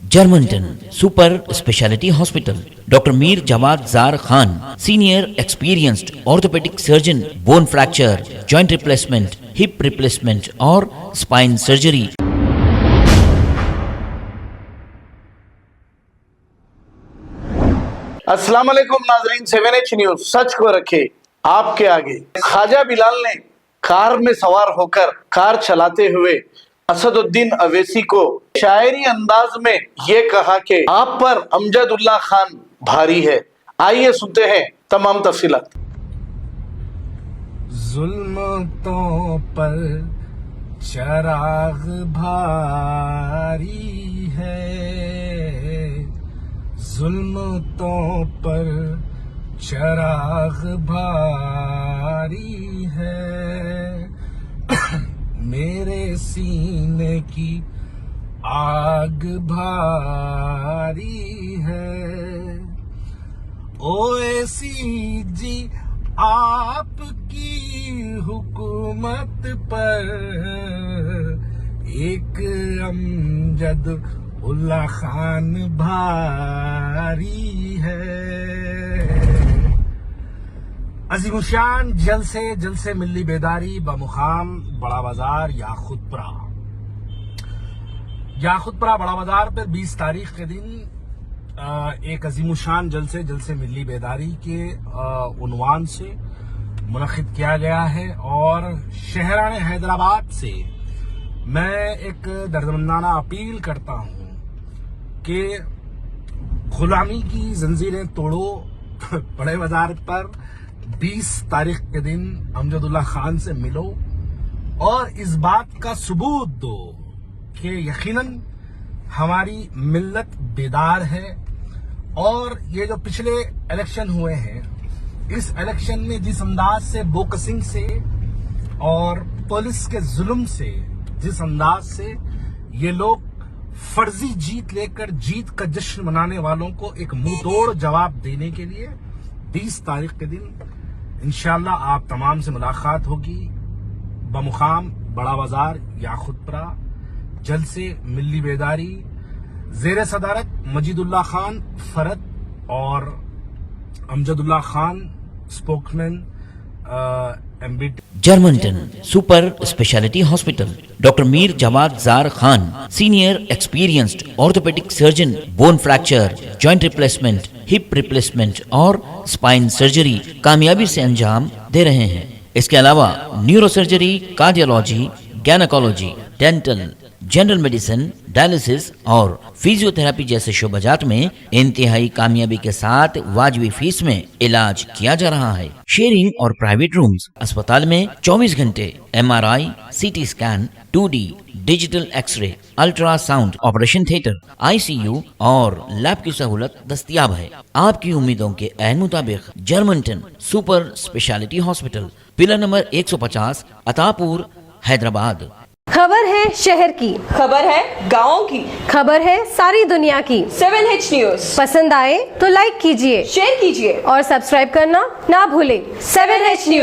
Germanton super speciality hospital, doctor Mir Jawad Zar Khan, senior experienced orthopaedic surgeon, bone fracture, joint replacement, hip replacement और spine surgery. अस्सलाम वालेकुम नाजरीन, 7H news सच को रखे आपके आगे। ख्वाजा बिलाल ने कार में सवार होकर कार चलाते हुए असदुद्दीन अवैसी को शायरी अंदाज में ये कहा कि आप पर अमजदुल्ला खान भारी है। आइए सुनते हैं तमाम तफसीलात। जुल्मतों पर चराग भारी है, जुल्मतों पर चराग भारी है, मेरे सीने की आग भारी है। ओवैसी जी आपकी हुकूमत पर एक अमजद उल्ला खान भारी है। अजीमुशान जलसे मिली बेदारी बमुकाम बड़ा बाजार याखुतपुरा बड़ा बाजार पर 20 तारीख के दिन एक अजीमुशान जलसे मिली बेदारी के उन्वान से मुनक़िद किया गया है। और शहरान हैदराबाद से मैं एक दर्दमंदाना अपील करता हूं कि गुलामी की जंजीरें तोड़ो। बड़े बाजार पर 20 तारीख के दिन अमजदुल्ला खान से मिलो और इस बात का सबूत दो कि यकीनन हमारी मिल्लत बेदार है। और ये जो पिछले इलेक्शन हुए हैं, इस इलेक्शन में जिस अंदाज से बोकसिंग से और पुलिस के जुल्म से, जिस अंदाज से ये लोग फर्जी जीत लेकर जीत का जश्न मनाने वालों को एक मुंहतोड़ जवाब देने के लिए 20 तारीख के दिन इंशाअल्लाह आप तमाम से मुलाकात होगी बमुकाम बड़ा बाजार याखुतपुरा। जलसे मिली बेदारी जेर सदारत मजीदुल्ला खान फरद और Amjadullah Khan spokesman MBT. Germanten super speciality hospital, doctor Mir Jawad Zar Khan, senior experienced orthopaedic surgeon, bone fracture, joint replacement, hip replacement और स्पाइन सर्जरी कामयाबी से अंजाम दे रहे हैं। इसके अलावा neuro surgery, cardiology, gynaecology, dental, general medicine, dialysis और फिजियोथेरेपी जैसे शोबाजात में इंतहाई कामयाबी के साथ वाजिबी फीस में इलाज किया जा रहा है। शेयरिंग और प्राइवेट रूम्स, अस्पताल में 24 घंटे MRI, CT scan, 2D digital x-ray, ultrasound, operation theatre, ICU और लैब की सहूलत दस्तयाब है। आपकी उम्मीदों के ऐन मुताबिक Germanten super speciality hospital, pillar number 150, Attapur, Hyderabad. खबर है शहर की, खबर है गाँव की, खबर है सारी दुनिया की। 7H न्यूज पसंद आए तो लाइक कीजिए, शेयर कीजिए और सब्सक्राइब करना ना भूलें। 7H news.